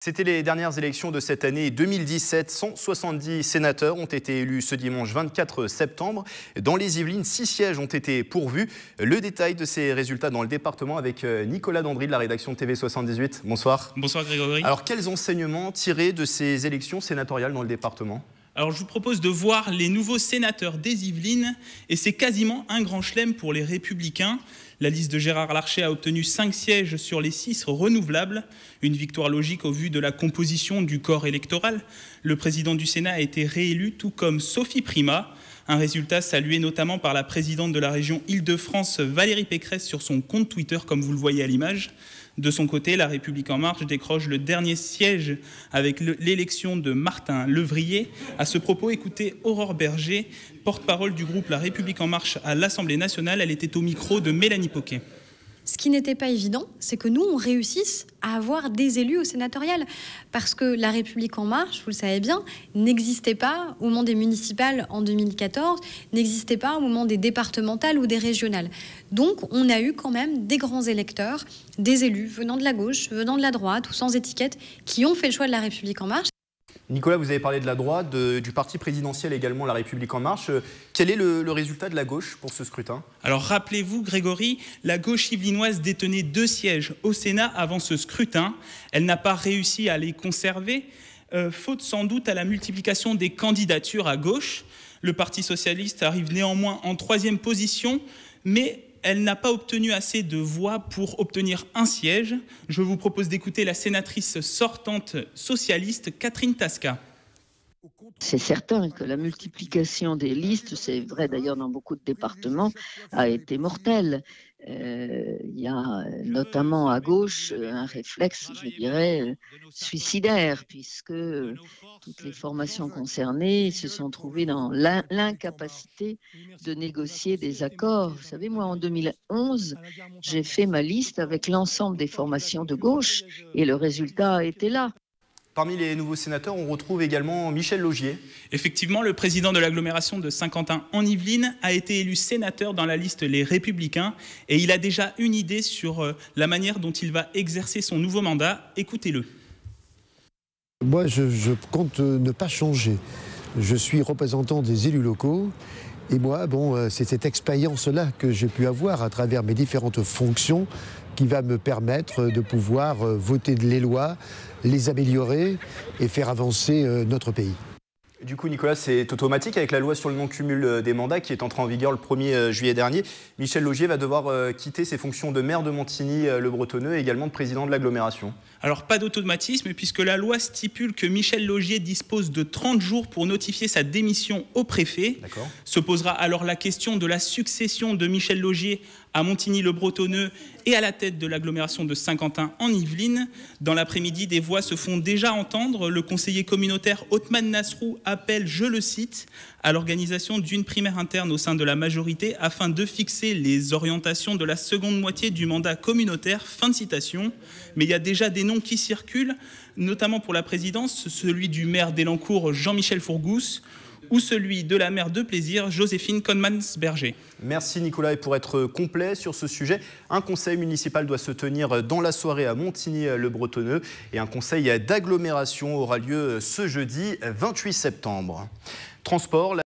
C'était les dernières élections de cette année 2017. 170 sénateurs ont été élus ce dimanche 24 septembre. Dans les Yvelines, 6 sièges ont été pourvus. Le détail de ces résultats dans le département avec Nicolas Dandry de la rédaction de TV78. Bonsoir. Bonsoir Grégory. Alors quels enseignements tirés de ces élections sénatoriales dans le département ? Alors je vous propose de voir les nouveaux sénateurs des Yvelines et c'est quasiment un grand chelem pour les Républicains. La liste de Gérard Larcher a obtenu 5 sièges sur les 6 renouvelables, une victoire logique au vu de la composition du corps électoral. Le président du Sénat a été réélu, tout comme Sophie Primas, un résultat salué notamment par la présidente de la région Île-de-France, Valérie Pécresse, sur son compte Twitter, comme vous le voyez à l'image. De son côté, La République En Marche décroche le dernier siège avec l'élection de Martin Levrier. À ce propos, écoutez Aurore Berger, porte-parole du groupe La République En Marche à l'Assemblée nationale. Elle était au micro de Mélanie Poquet. Ce qui n'était pas évident, c'est que nous, on réussisse à avoir des élus au sénatorial. Parce que La République En Marche, vous le savez bien, n'existait pas au moment des municipales en 2014, n'existait pas au moment des départementales ou des régionales. Donc, on a eu quand même des grands électeurs, des élus venant de la gauche, venant de la droite ou sans étiquette, qui ont fait le choix de La République En Marche. Nicolas, vous avez parlé de la droite, du parti présidentiel également, La République En Marche. Quel est le résultat de la gauche pour ce scrutin ? Alors rappelez-vous Grégory, la gauche yvelinoise détenait 2 sièges au Sénat avant ce scrutin. Elle n'a pas réussi à les conserver, faute sans doute à la multiplication des candidatures à gauche. Le Parti socialiste arrive néanmoins en 3e position, mais elle n'a pas obtenu assez de voix pour obtenir un siège. Je vous propose d'écouter la sénatrice sortante socialiste Catherine Tasca. C'est certain que la multiplication des listes, c'est vrai d'ailleurs dans beaucoup de départements, a été mortelle. Il y a notamment à gauche un réflexe, je dirais, suicidaire, puisque toutes les formations concernées se sont trouvées dans l'incapacité de négocier des accords. Vous savez, moi, en 2011, j'ai fait ma liste avec l'ensemble des formations de gauche et le résultat a été là. Parmi les nouveaux sénateurs, on retrouve également Michel Laugier. Effectivement, le président de l'agglomération de Saint-Quentin en Yvelines a été élu sénateur dans la liste Les Républicains et il a déjà une idée sur la manière dont il va exercer son nouveau mandat. Écoutez-le. Moi, je compte ne pas changer. Je suis représentant des élus locaux et moi, c'est cette expérience-là que j'ai pu avoir à travers mes différentes fonctions qui va me permettre de pouvoir voter les lois, les améliorer et faire avancer notre pays. Du coup, Nicolas, c'est automatique avec la loi sur le non-cumul des mandats qui est entrée en vigueur le 1er juillet dernier. Michel Laugier va devoir quitter ses fonctions de maire de Montigny-le-Bretonneux et également de président de l'agglomération. Alors, pas d'automatisme puisque la loi stipule que Michel Laugier dispose de 30 jours pour notifier sa démission au préfet. Se posera alors la question de la succession de Michel Laugier à Montigny-le-Bretonneux et à la tête de l'agglomération de Saint-Quentin en Yvelines. Dans l'après-midi, des voix se font déjà entendre. Le conseiller communautaire Othman Nasrou appelle, je le cite, à l'organisation d'une primaire interne au sein de la majorité afin de fixer les orientations de la seconde moitié du mandat communautaire. Fin de citation. Mais il y a déjà des noms qui circulent, notamment pour la présidence, celui du maire d'Elancourt, Jean-Michel Fourgousse, ou celui de la maire de Plaisir, Joséphine Conmans-Berger. Merci Nicolas. Et pour être complet sur ce sujet, un conseil municipal doit se tenir dans la soirée à Montigny-le-Bretonneux et un conseil d'agglomération aura lieu ce jeudi 28 septembre. Transport.